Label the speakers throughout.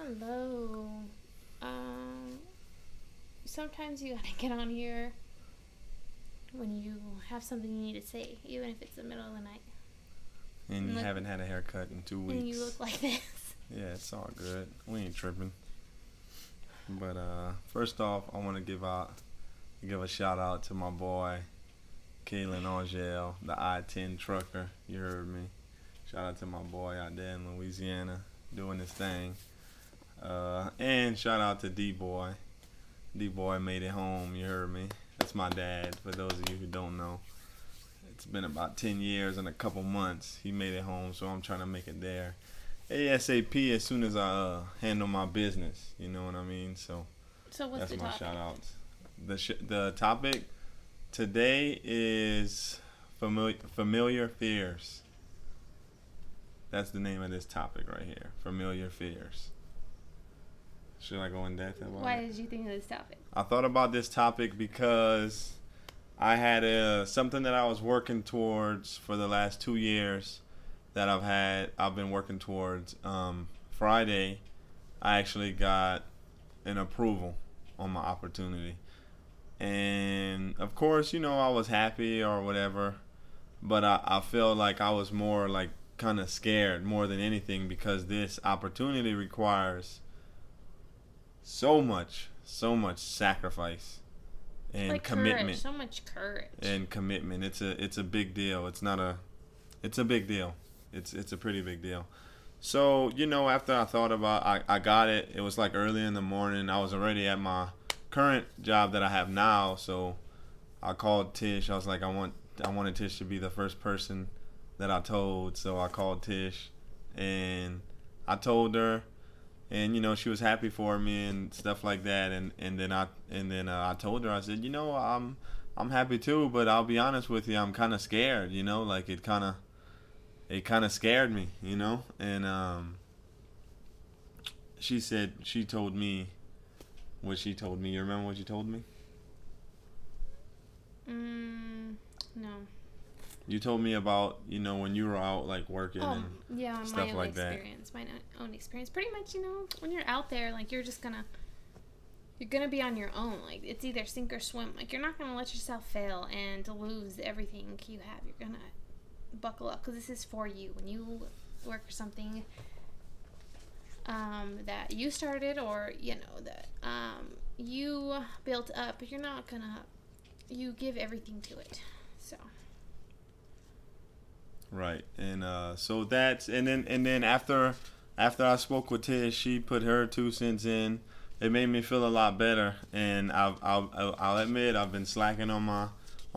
Speaker 1: Hello. Um, Sometimes you gotta get on here when you have something you need to say, even if it's the middle of the night.
Speaker 2: And you
Speaker 1: Look-
Speaker 2: haven't had a haircut in 2 weeks.
Speaker 1: And you look like this.
Speaker 2: Yeah, it's all good. We ain't tripping. But first off, I want to give a shout out to my boy, Kalen Angel, the I-10 trucker. You heard me. Shout out to my boy out there in Louisiana doing his thing. And shout out to D-Boy. D-Boy made it home. You heard me. That's my dad. For those of you who don't know, it's been about 10 years and a couple months. He made it home, so I'm trying to make it there ASAP as soon as I handle my business. You know what I mean? So
Speaker 1: What's
Speaker 2: that's
Speaker 1: the
Speaker 2: my
Speaker 1: topic?
Speaker 2: shout outs. The topic today is familiar fears. That's the name of this topic right here. Familiar fears. Should I go in depth about
Speaker 1: Why
Speaker 2: it?
Speaker 1: did you think of this topic?
Speaker 2: I thought about this topic because I had something that I was working towards for the last 2 years that I've been working towards. Friday, I actually got an approval on my opportunity. And of course, I was happy or whatever, but I felt like I was more like kind of scared more than anything because this opportunity requires so much sacrifice and
Speaker 1: Like
Speaker 2: commitment.
Speaker 1: courage, so much courage.
Speaker 2: And commitment. It's a big deal. It's a big deal. It's a pretty big deal. So, after I thought about I got it. It was like early in the morning. I was already at my current job that I have now, so I called Tish. I was like I wanted Tish to be the first person that I told. So I called Tish and I told her, and she was happy for me and stuff like that, and then I told her, I said, I'm happy too, but I'll be honest with you, I'm kind of scared, like it kind of scared me, and she told me what she told me. You remember what she told me?
Speaker 1: No.
Speaker 2: You told me about, when you were out like working and
Speaker 1: Yeah,
Speaker 2: stuff
Speaker 1: my own
Speaker 2: like that.
Speaker 1: experience. My own experience. Pretty much, when you're out there, like you're gonna be on your own. Like it's either sink or swim. Like you're not gonna let yourself fail and lose everything you have. You're gonna buckle up because this is for you. When you work for something that you started or that you built up, you're not gonna. You give everything to it. So.
Speaker 2: Right, and so that's and then after I spoke with Tish, she put her 2 cents in. It made me feel a lot better, and I'll admit I've been slacking on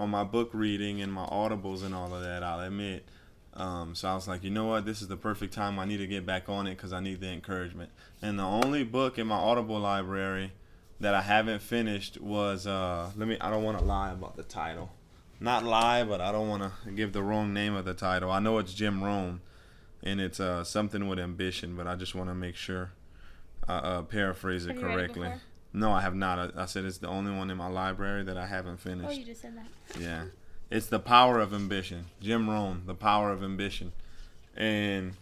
Speaker 2: my book reading and my audibles and all of that. I'll admit. So I was like, you know what, this is the perfect time. I need to get back on it because I need the encouragement. And the only book in my Audible library that I haven't finished was I don't want to lie about the title. Not lie, but I don't want to give the wrong name of the title. I know it's Jim Rohn, and it's something with ambition, but I just want to make sure I paraphrase it
Speaker 1: Have you read it
Speaker 2: correctly.
Speaker 1: before?
Speaker 2: No, I have not. I said it's the only one in my library that I haven't finished.
Speaker 1: Oh, you just said that.
Speaker 2: Yeah, it's The Power of Ambition. Jim Rohn, The Power of Ambition, and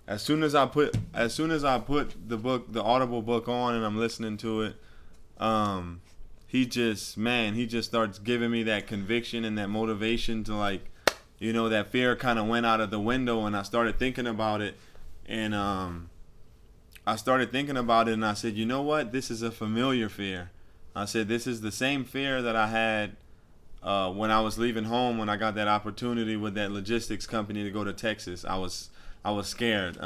Speaker 2: as soon as I put the book, the Audible book on, and I'm listening to it, he just starts giving me that conviction and that motivation to that fear kind of went out of the window, and I started thinking about it, and I said, you know what, this is a familiar fear. I said, this is the same fear that I had when I was leaving home, when I got that opportunity with that logistics company to go to Texas. I was scared.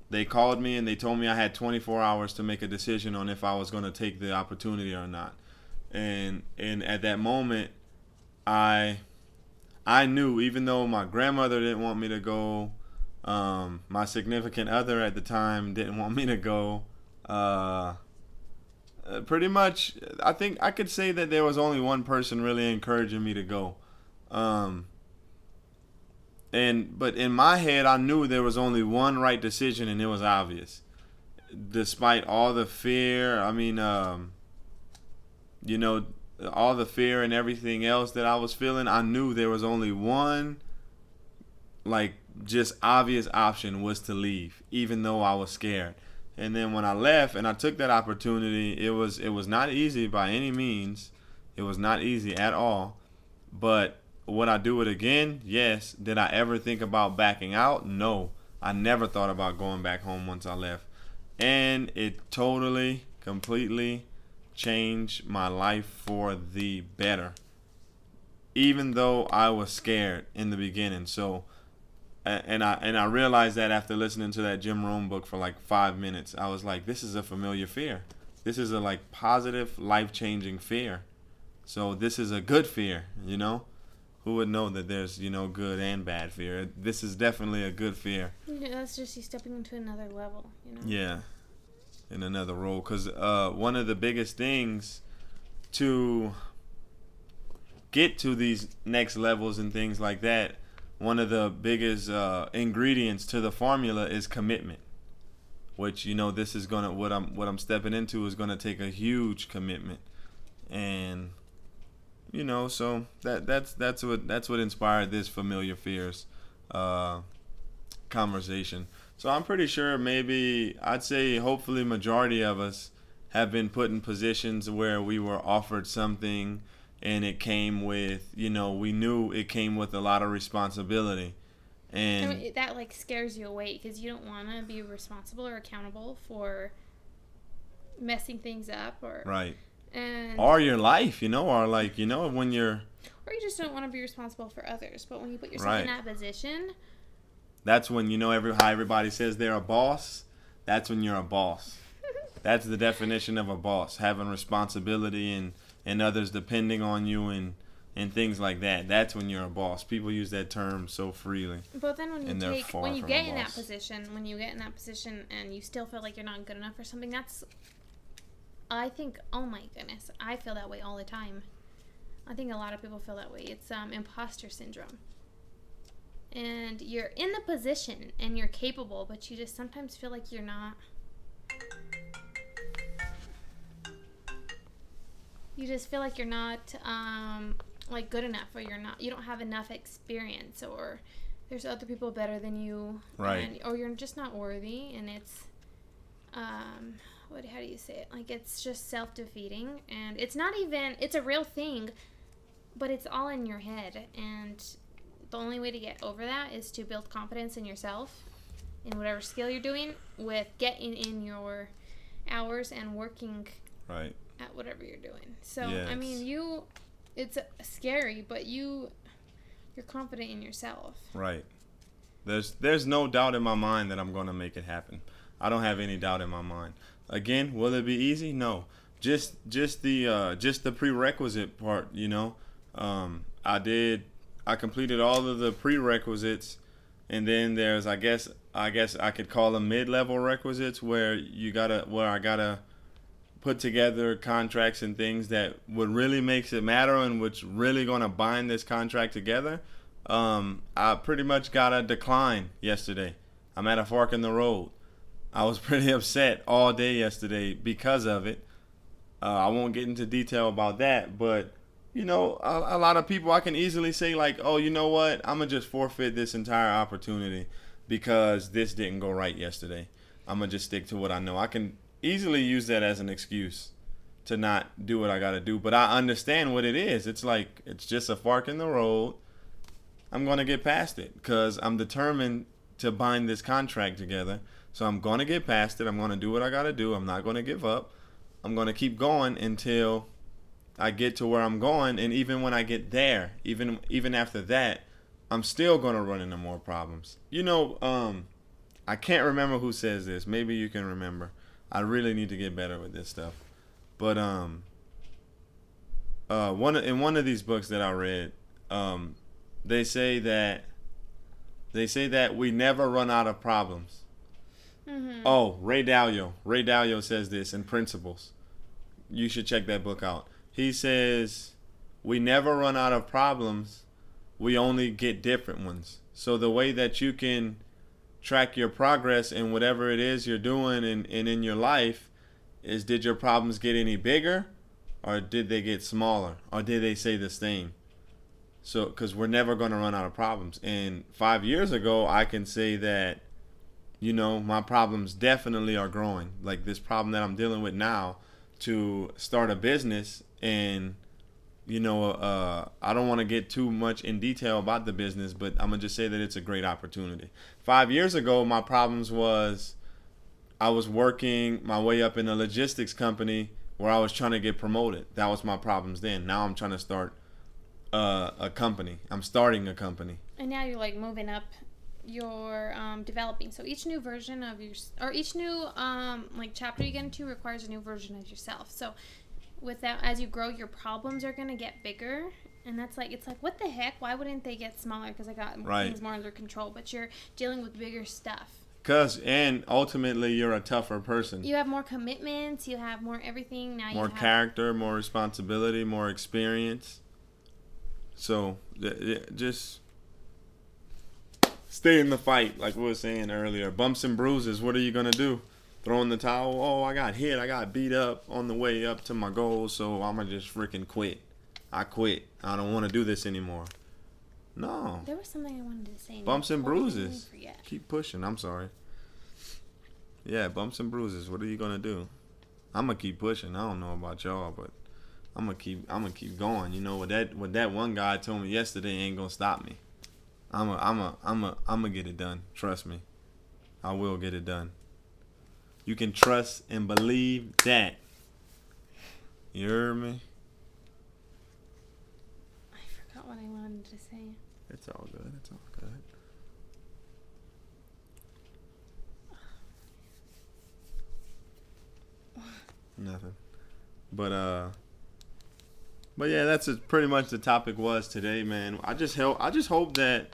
Speaker 2: They called me and they told me I had 24 hours to make a decision on if I was going to take the opportunity or not. And at that moment, I knew, even though my grandmother didn't want me to go, my significant other at the time didn't want me to go. Pretty much, I think I could say that there was only one person really encouraging me to go. But in my head, I knew there was only one right decision, and it was obvious. Despite all the fear, all the fear and everything else that I was feeling, I knew there was only one, just obvious option was to leave, even though I was scared. And then when I left and I took that opportunity, it was not easy by any means. It was not easy at all. But would I do it again? Yes. Did I ever think about backing out? No. I never thought about going back home once I left. And it totally, completely changed my life for the better. Even though I was scared in the beginning. So and I realized that after listening to that Jim Rohn book for like 5 minutes. I was like, this is a familiar fear. This is a like positive, life-changing fear. So this is a good fear, you know? Who would know that there's, you know, good and bad fear? This is definitely a good fear.
Speaker 1: Yeah, that's just you stepping into another level, you know?
Speaker 2: Yeah, in another role. Because one of the biggest things to get to these next levels and things like that, one of the biggest ingredients to the formula is commitment. Which, you know, this is gonna what I'm stepping into is gonna take a huge commitment, and you know, so that's what inspired this familiar fears conversation. So I'm pretty sure maybe I'd say hopefully majority of us have been put in positions where we were offered something and it came with, you know, we knew it came with a lot of responsibility. And
Speaker 1: I mean, that like scares you away because you don't want to be responsible or accountable for messing things up or
Speaker 2: right.
Speaker 1: And
Speaker 2: Or your life, you know, or like, you know, when you're
Speaker 1: or you just don't want to be responsible for others. But when you put yourself in that position,
Speaker 2: that's when, you know, how everybody says they're a boss. That's when you're a boss. That's the definition of a boss, having responsibility and others depending on you and things like that. That's when you're a boss. People use that term so freely.
Speaker 1: But then when you get in that position and you still feel like you're not good enough for something, I think, oh my goodness, I feel that way all the time. I think a lot of people feel that way. It's imposter syndrome. And you're in the position and you're capable, but you just sometimes feel like you're not. You just feel like you're not like good enough, or you don't have enough experience, or there's other people better than you,
Speaker 2: right?
Speaker 1: Or you're just not worthy, and it's how do you say it? Like, it's just self-defeating, and it's not even, it's a real thing, but it's all in your head, and the only way to get over that is to build confidence in yourself, in whatever skill you're doing, with getting in your hours and working
Speaker 2: right
Speaker 1: at whatever you're doing. So,
Speaker 2: yes.
Speaker 1: I mean, it's scary, but you're confident in yourself.
Speaker 2: Right. There's no doubt in my mind that I'm going to make it happen. I don't have any doubt in my mind. Again, will it be easy? No. Just the prerequisite part, you know. I completed all of the prerequisites, and then there's I guess I could call them mid-level requisites where I gotta put together contracts and things that would really makes it matter and which really gonna bind this contract together. I pretty much got a decline yesterday. I'm at a fork in the road. I was pretty upset all day yesterday because of it. I won't get into detail about that, but you know, a lot of people, I can easily say like, oh, you know what? I'm going to just forfeit this entire opportunity because this didn't go right yesterday. I'm going to just stick to what I know. I can easily use that as an excuse to not do what I got to do. But I understand what it is. It's like, it's just a fork in the road. I'm going to get past it because I'm determined to bind this contract together. So I'm going to get past it. I'm going to do what I got to do. I'm not going to give up. I'm going to keep going until I get to where I'm going, and even when I get there, even after that, I'm still gonna run into more problems. You know, I can't remember who says this. Maybe you can remember. I really need to get better with this stuff. But in one of these books that I read, they say that we never run out of problems.
Speaker 1: Mm-hmm.
Speaker 2: Oh, Ray Dalio says this in Principles. You should check that book out. He says, we never run out of problems. We only get different ones. So the way that you can track your progress in whatever it is you're doing and in your life is, did your problems get any bigger, or did they get smaller, or did they stay the same? So, because we're never going to run out of problems. And 5 years ago, I can say that, my problems definitely are growing. Like this problem that I'm dealing with now to start a business, and I don't want to get too much in detail about the business, but I'm gonna just say that it's a great opportunity. 5 years ago, my problems was I was working my way up in a logistics company where I was trying to get promoted. That was my problems then. Now I'm trying to start a company. I'm starting a company.
Speaker 1: And now you're like moving up. You're developing. So each new version of each new like chapter you get into requires a new version of yourself. So with that, as you grow, your problems are gonna get bigger, and that's like, it's like, what the heck? Why wouldn't they get smaller? Because I got things more under control. But you're dealing with bigger stuff.
Speaker 2: And ultimately, you're a tougher person.
Speaker 1: You have more commitments. You have more everything. Now
Speaker 2: more character, more responsibility, more experience. So just stay in the fight, like we were saying earlier. Bumps and bruises. What are you gonna do? Throw in the towel? Oh, I got hit. I got beat up on the way up to my goal, so I'm gonna just freaking quit. I quit. I don't want to do this anymore. No.
Speaker 1: There was something I wanted to say.
Speaker 2: Bumps and bruises. Keep pushing. I'm sorry. Yeah, bumps and bruises. What are you gonna do? I'm gonna keep pushing. I don't know about y'all, but I'm gonna keep going. You know what that one guy told me yesterday ain't gonna stop me. I'm gonna get it done. Trust me. I will get it done. You can trust and believe that. You heard me?
Speaker 1: I forgot what I wanted to say.
Speaker 2: It's all good. It's all good. Nothing. But yeah, that's pretty much the topic was today, man. I just hope that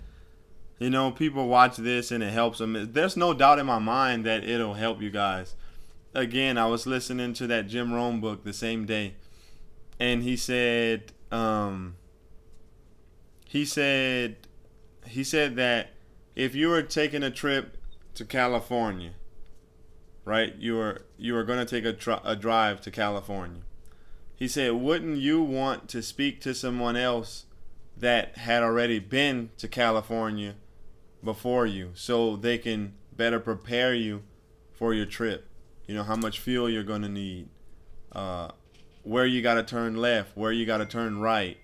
Speaker 2: people watch this and it helps them. There's no doubt in my mind that it'll help you guys. Again, I was listening to that Jim Rohn book the same day, and he said that if you were taking a trip to California, right? You are going to take a drive to California. He said, wouldn't you want to speak to someone else that had already been to California before you, so they can better prepare you for your trip? How much fuel you're going to need, where you got to turn left, where you got to turn right.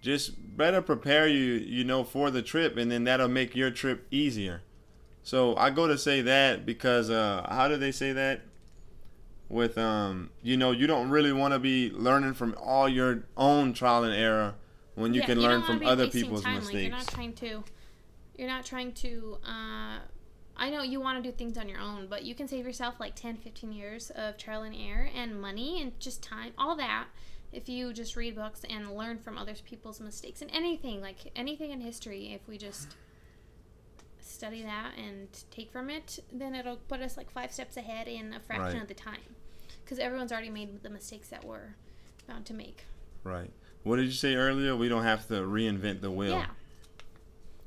Speaker 2: Just better prepare you, for the trip, and then that'll make your trip easier. So I go to say that because how do they say that? With you don't really want to be learning from all your own trial and error when you can learn from other people's mistakes. Like,
Speaker 1: you're not trying to I know you want to do things on your own, but you can save yourself like 10, 15 years of trial and error and money and just time, all that, if you just read books and learn from other people's mistakes and anything in history. If we just study that and take from it, then it'll put us like 5 steps ahead in a fraction of the time, because everyone's already made the mistakes that we're bound to make.
Speaker 2: Right. What did you say earlier? We don't have to reinvent the wheel.
Speaker 1: Yeah.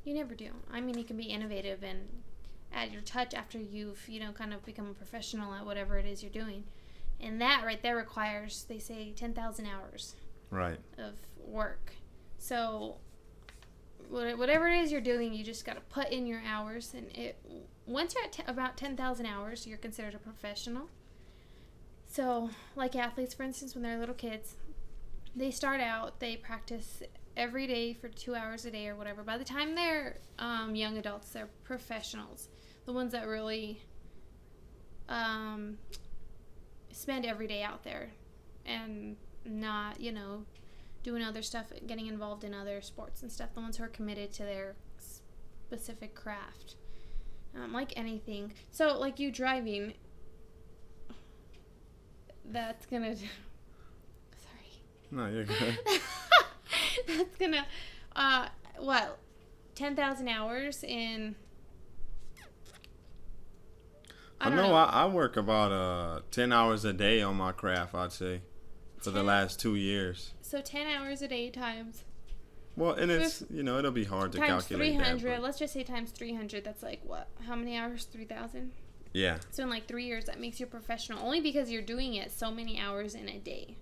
Speaker 1: You never do. I mean, you can be innovative and add your touch after you've, kind of become a professional at whatever it is you're doing. And that right there requires, they say, 10,000 hours of work. So whatever it is you're doing, you just got to put in your hours. And once you're at about 10,000 hours, you're considered a professional. So like athletes, for instance, when they're little kids, they start out, they practice every day for 2 hours a day or whatever. By the time they're young adults, they're professionals. The ones that really spend every day out there and not, doing other stuff, getting involved in other sports and stuff. The ones who are committed to their specific craft. Like anything. So, like you driving, that's gonna... Sorry.
Speaker 2: No, you're good.
Speaker 1: That's gonna, 10,000 hours in...
Speaker 2: I know. I work about 10 hours a day on my craft, I'd say, for the last 2 years.
Speaker 1: So 10 hours a day times...
Speaker 2: Well, and it's, it'll be hard to calculate
Speaker 1: 300,
Speaker 2: that.
Speaker 1: let's just say times 300, that's like what? How many hours? 3,000?
Speaker 2: Yeah.
Speaker 1: So in like 3 years, that makes you a professional, only because you're doing it so many hours in a day.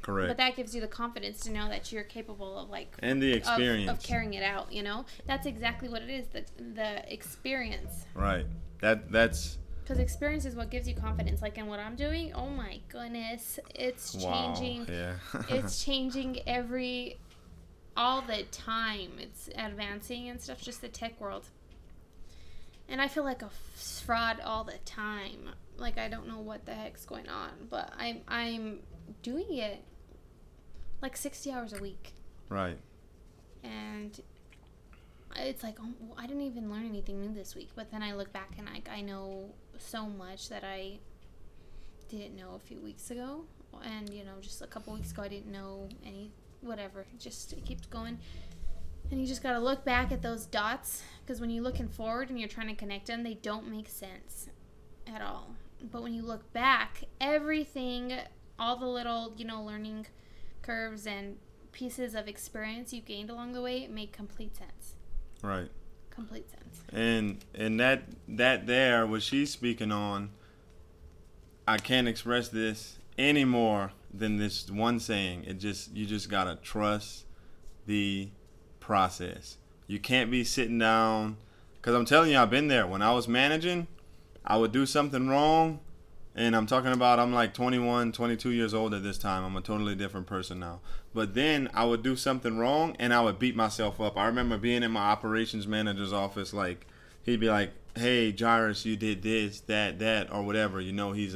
Speaker 2: Correct.
Speaker 1: But that gives you the confidence to know that you're capable of like
Speaker 2: and the experience
Speaker 1: of carrying it out. You know, that's exactly what it is. The experience.
Speaker 2: Right. That's.
Speaker 1: Because experience is what gives you confidence. Like in what I'm doing, oh my goodness, it's changing.
Speaker 2: Wow. Yeah.
Speaker 1: It's changing all the time. It's advancing and stuff. Just the tech world. And I feel like a fraud all the time. Like I don't know what the heck's going on, but I'm doing it like 60 hours a week.
Speaker 2: Right.
Speaker 1: And it's like, oh, I didn't even learn anything new this week. But then I look back and I know so much that I didn't know a few weeks ago. And, you know, just a couple weeks ago I didn't know whatever. It keeps going. And you just got to look back at those dots. Because when you're looking forward and you're trying to connect them, they don't make sense at all. But when you look back, everything, all the little, you know, learning curves and pieces of experience you gained along the way make complete sense.
Speaker 2: Right.
Speaker 1: Complete sense.
Speaker 2: And that there, what she's speaking on, I can't express this any more than this one saying. You just gotta trust the process. You can't be sitting down, because I'm telling you, I've been there. When I was managing, I would do something wrong, and I'm talking about I'm like 21, 22 years old at this time. I'm a totally different person now. But then I would do something wrong, and I would beat myself up. I remember being in my operations manager's office, like, he'd be like, hey, Jairus, you did this, that, or whatever. You know, he's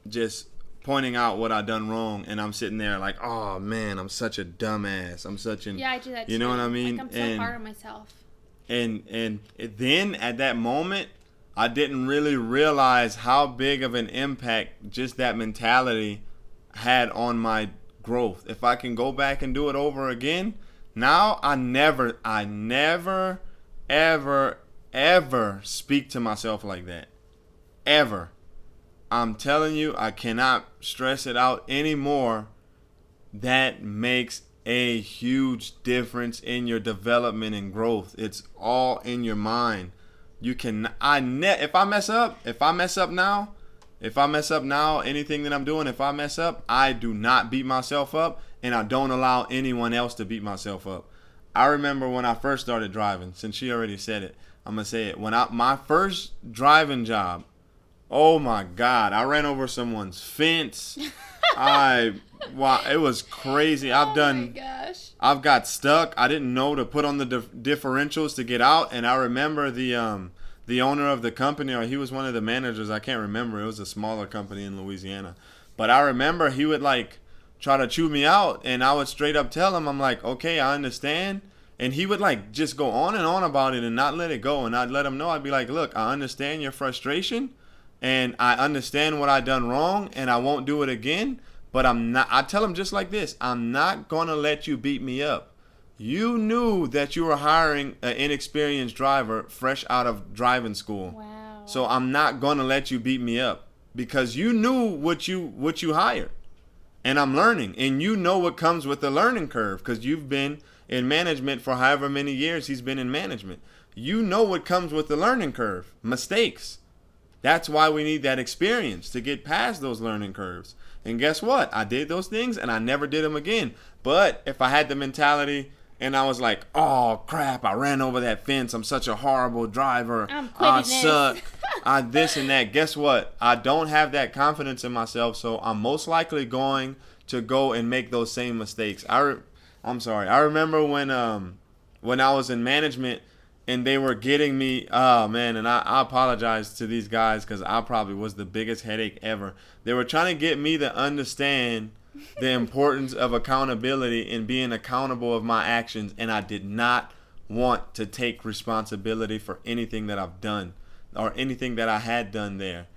Speaker 2: just pointing out what I done wrong, and I'm sitting there like, oh, man, I'm such a dumbass.
Speaker 1: Yeah, I do that too.
Speaker 2: You know what I mean?
Speaker 1: Like, I'm so hard on myself.
Speaker 2: And then at that moment, I didn't really realize how big of an impact just that mentality had on my growth. If I can go back and do it over again, now I never, ever speak to myself like that. Ever. I'm telling you, I cannot stress it out anymore. That makes a huge difference in your development and growth. It's all in your mind. You can if I mess up now, anything that I'm doing, if I mess up, I do not beat myself up, and I don't allow anyone else to beat myself up. I remember when I first started driving, since she already said it, I'm going to say it. My first driving job, oh my God, I ran over someone's fence. It was crazy.
Speaker 1: My gosh.
Speaker 2: I've got stuck. I didn't know to put on the differentials to get out, and I remember the owner of the company, or he was one of the managers. I can't remember. It was a smaller company in Louisiana, but I remember he would like try to chew me out, and I would straight up tell him, I'm like, okay, I understand, and he would like just go on and on about it and not let it go, and I'd let him know. I'd be like, look, I understand your frustration, and I understand what I done wrong, and I won't do it again. But I tell him just like this, I'm not going to let you beat me up. You knew that you were hiring an inexperienced driver fresh out of driving school.
Speaker 1: Wow.
Speaker 2: So I'm not going to let you beat me up because you knew what you hired. And I'm learning. And you know what comes with the learning curve because you've been in management for however many years he's been in management. You know what comes with the learning curve. Mistakes. That's why we need that experience to get past those learning curves. And guess what? I did those things and I never did them again. But if I had the mentality and I was like, oh crap, I ran over that fence. I'm such a horrible driver. I suck. I this and that. Guess what? I don't have that confidence in myself. So I'm most likely going to go and make those same mistakes. I'm sorry. I remember when I was in management and they were getting me, oh man, and I apologize to these guys because I probably was the biggest headache ever. They were trying to get me to understand the importance of accountability and being accountable of my actions, and I did not want to take responsibility for anything that I've done or anything that I had done there.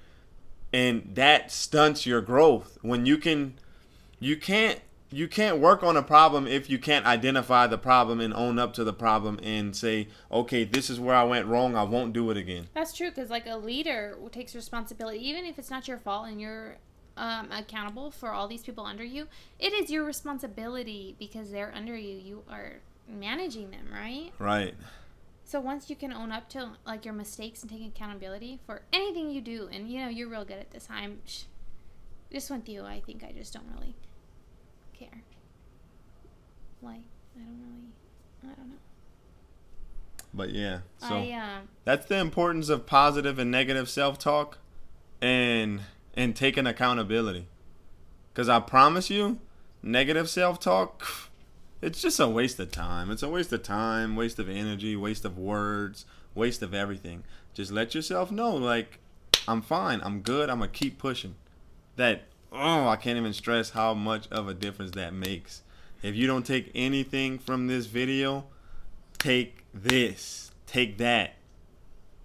Speaker 2: And that stunts your growth. When you can't work on a problem if you can't identify the problem and own up to the problem and say, okay, this is where I went wrong. I won't do it again.
Speaker 1: That's true because like a leader takes responsibility. Even if it's not your fault and you're accountable for all these people under you, it is your responsibility because they're under you. You are managing them, right?
Speaker 2: Right.
Speaker 1: So once you can own up to like your mistakes and take accountability for anything you do, and you know you're real good at this, Just with you, I think I just don't really care. Like, I don't know.
Speaker 2: But yeah, so that's the importance of positive and negative self-talk, and taking accountability. Because I promise you, negative self-talk, it's just a waste of time. It's a waste of time, waste of energy, waste of words, waste of everything. Just let yourself know, like, I'm fine, I'm good, I'm going to keep pushing. I can't even stress how much of a difference that makes. If you don't take anything from this video, take this. Take that.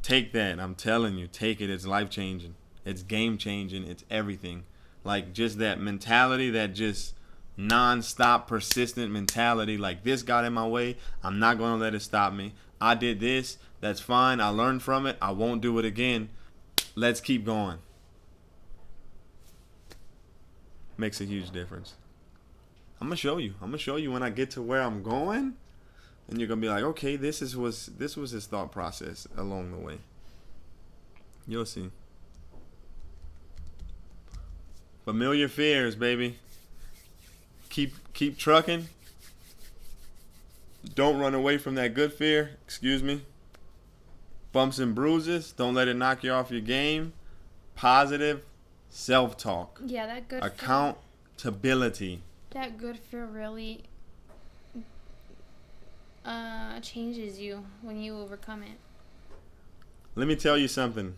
Speaker 2: Take that. I'm telling you, take it. It's life-changing. It's game-changing. It's everything. Like, just that mentality, that just non-stop, persistent mentality. Like, this got in my way. I'm not going to let it stop me. I did this. That's fine. I learned from it. I won't do it again. Let's keep going. Makes a huge difference. I'm going to show you when I get to where I'm going. And you're going to be like, okay, this was his thought process along the way. You'll see. Familiar fears, baby. Keep trucking. Don't run away from that good fear. Excuse me. Bumps and bruises. Don't let it knock you off your game. Positive self-talk.
Speaker 1: Yeah, that good
Speaker 2: accountability.
Speaker 1: That good fear really changes you when you overcome it.
Speaker 2: Let me tell you something.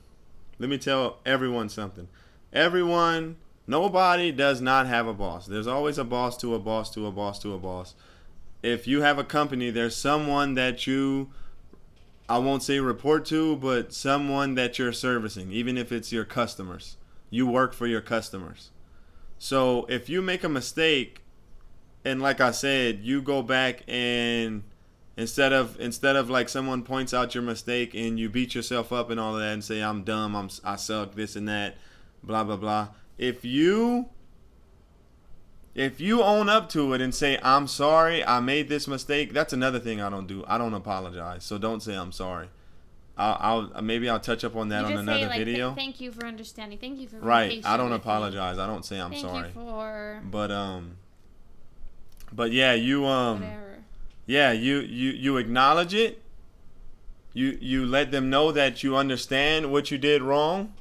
Speaker 2: Let me tell everyone something. Nobody does not have a boss. There's always a boss to a boss to a boss to a boss. If you have a company, there's someone that I won't say report to, but someone that you're servicing, even if it's your customers. You work for your customers. So if you make a mistake, and like I said, you go back and instead of like someone points out your mistake and you beat yourself up and all of that and say, I'm dumb, I suck, this and that, blah, blah, blah. If you own up to it and say, I'm sorry, I made this mistake, that's another thing I don't do. I don't apologize. So don't say I'm sorry. Maybe I'll touch up on that on another video.
Speaker 1: Thank you for understanding. Thank you for being
Speaker 2: right.
Speaker 1: patient
Speaker 2: I don't
Speaker 1: with
Speaker 2: apologize.
Speaker 1: me.
Speaker 2: I don't say I'm sorry.
Speaker 1: Thank you for.
Speaker 2: But yeah,
Speaker 1: whatever.
Speaker 2: Yeah, you acknowledge it. You let them know that you understand what you did wrong,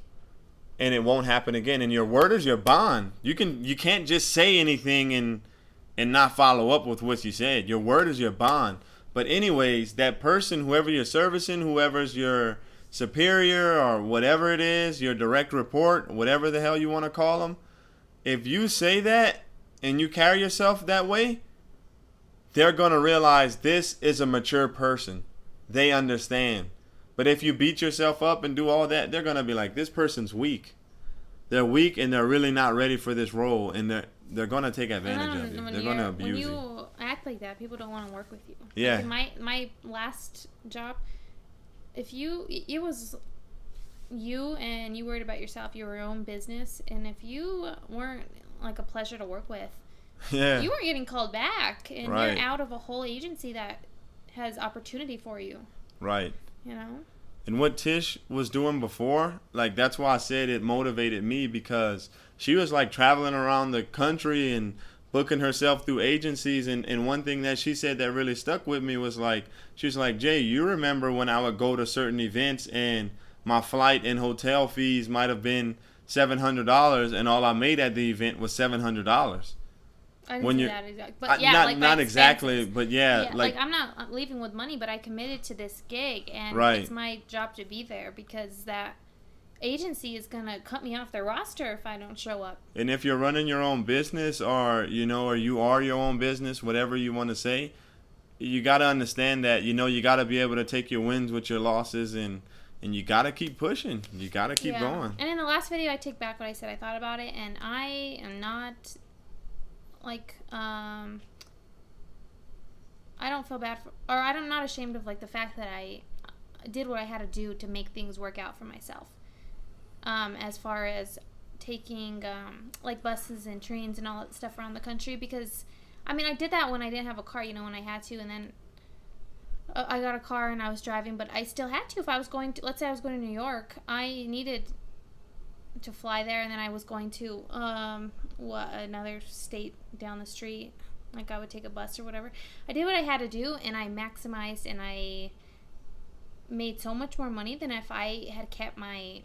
Speaker 2: and it won't happen again. And your word is your bond. You can't just say anything and not follow up with what you said. Your word is your bond. But anyways, that person, whoever you're servicing, whoever's your superior or whatever it is, your direct report, whatever the hell you want to call them, if you say that and you carry yourself that way, they're going to realize this is a mature person. They understand. But if you beat yourself up and do all that, they're going to be like, this person's weak. They're weak and they're really not ready for this role, and they're going to take advantage of you. They're going to abuse you.
Speaker 1: When you act like that, people don't want to work with you.
Speaker 2: Yeah.
Speaker 1: Like in my last job, it was you and you worried about yourself, your own business, and if you weren't like a pleasure to work with,
Speaker 2: yeah,
Speaker 1: you weren't getting called back, and
Speaker 2: right.
Speaker 1: You're out of a whole agency that has opportunity for you.
Speaker 2: Right.
Speaker 1: You know?
Speaker 2: And what Tish was doing before, like, that's why I said it motivated me, because she was like traveling around the country and booking herself through agencies. And one thing that she said that really stuck with me was like, she was like, Jay, you remember when I would go to certain events and my flight and hotel fees might have been $700 and all I made at the event was $700.
Speaker 1: I didn't say that exactly, but yeah,
Speaker 2: not exactly, but yeah,
Speaker 1: like I'm not leaving with money, but I committed to this gig, and
Speaker 2: right.
Speaker 1: It's my job to be there because that agency is gonna cut me off their roster if I don't show up.
Speaker 2: And if you're running your own business, or you are your own business, whatever you want to say, you got to understand that you got to be able to take your wins with your losses, and you got to keep pushing. You got to keep going.
Speaker 1: And in the last video, I take back what I said. I thought about it, and I am not. Like, I don't feel bad I'm not ashamed of, like, the fact that I did what I had to do to make things work out for myself. As far as taking, like, buses and trains and all that stuff around the country, because, I mean, I did that when I didn't have a car, when I had to, and then I got a car and I was driving, but I still had to if I was going to, let's say I was going to New York, I needed to fly there, and then I was going to another state down the street. Like I would take a bus or whatever. I did what I had to do, and I maximized, and I made so much more money than if I had kept my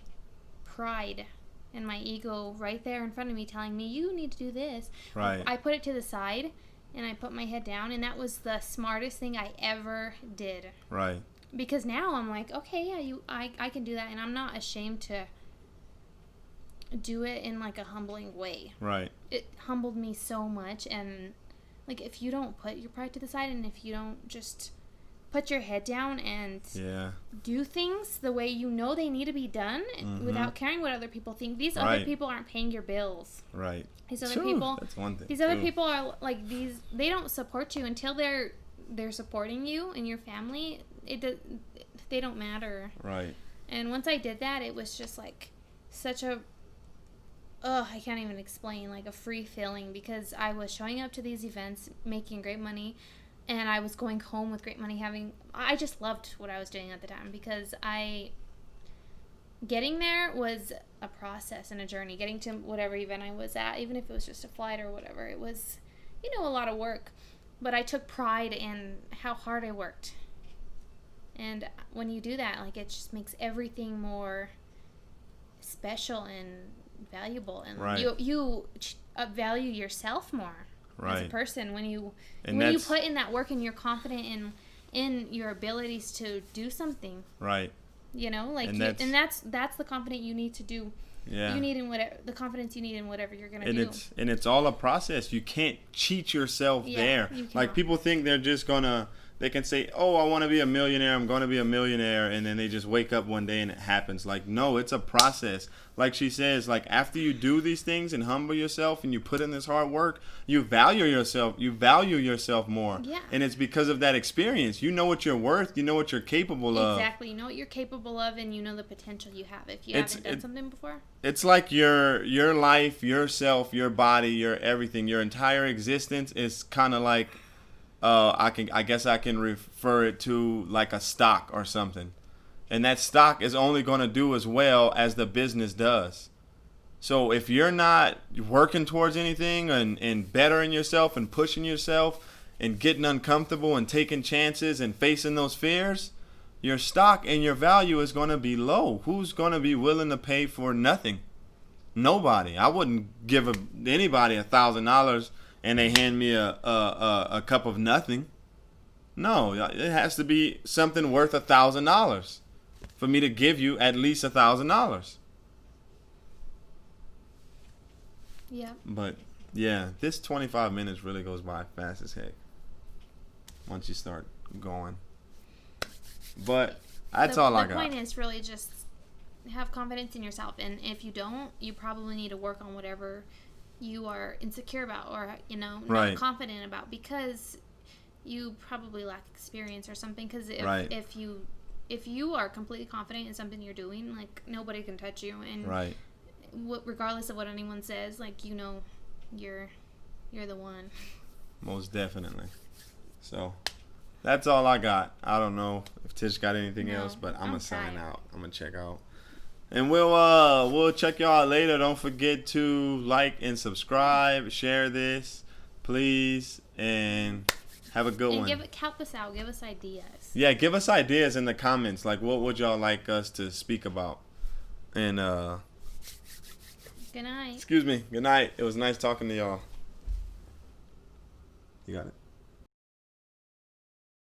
Speaker 1: pride and my ego right there in front of me telling me, you need to do this.
Speaker 2: Right.
Speaker 1: I put it to the side, and I put my head down, and that was the smartest thing I ever did.
Speaker 2: Right.
Speaker 1: Because now I'm like, okay, yeah, I can do that, and I'm not ashamed to do it in like a humbling way.
Speaker 2: Right.
Speaker 1: It humbled me so much, and like if you don't put your pride to the side, and if you don't just put your head down and do things the way you know they need to be done without caring what other people think. These other people aren't paying your bills.
Speaker 2: Right.
Speaker 1: These other people,
Speaker 2: that's one thing.
Speaker 1: These other people are like they don't support you until they're supporting you and your family. They don't matter.
Speaker 2: Right.
Speaker 1: And once I did that, it was just like such a I can't even explain, like a free feeling, because I was showing up to these events, making great money, and I was going home with great money. I just loved what I was doing at the time, because getting there was a process and a journey. Getting to whatever event I was at, even if it was just a flight or whatever, it was, a lot of work. But I took pride in how hard I worked. And when you do that, like, it just makes everything more special and valuable, and you value yourself more as a person when you put in that work and you're confident in your abilities to do something.
Speaker 2: Right.
Speaker 1: Like, and that's the confidence you need to do. Yeah. You need the confidence you need in whatever you're gonna do.
Speaker 2: It's all a process. You can't cheat yourself there. Like, people think they're just gonna. They can say, oh, I want to be a millionaire, I'm going to be a millionaire, and then they just wake up one day and it happens. Like, no, it's a process. Like she says, like, after you do these things and humble yourself and you put in this hard work, you value yourself more.
Speaker 1: Yeah.
Speaker 2: And it's because of that experience. You know what you're worth, you know what you're capable of.
Speaker 1: Exactly. You know what you're capable of, and you know the potential you have if you haven't done something before.
Speaker 2: It's like your life, yourself, your body, your everything, your entire existence is kind of like, I guess I can refer it to like a stock or something. And that stock is only going to do as well as the business does. So if you're not working towards anything and bettering yourself and pushing yourself and getting uncomfortable and taking chances and facing those fears, your stock and your value is going to be low. Who's going to be willing to pay for nothing? Nobody. I wouldn't give anybody $1,000 and they hand me a cup of nothing. No, it has to be something worth $1,000 for me to give you at least $1,000.
Speaker 1: Yeah.
Speaker 2: But yeah, this 25 minutes really goes by fast as heck once you start going. But that's all I got.
Speaker 1: The point is really just have confidence in yourself, and if you don't, you probably need to work on whatever you are insecure about or not confident about, because you probably lack experience or something. Because if you are completely confident in something you're doing, like, nobody can touch you, and regardless of what anyone says, like, you're the one.
Speaker 2: Most definitely. So that's all I got. I don't know if Tish got anything else, but I'm gonna sign out. I'm gonna check out. And we'll check y'all out later. Don't forget to like and subscribe, share this, please, and have a good one.
Speaker 1: Help us out. Give us ideas.
Speaker 2: Yeah, give us ideas in the comments. Like, what would y'all like us to speak about? And
Speaker 1: good night.
Speaker 2: Excuse me. Good night. It was nice talking to y'all. You got it.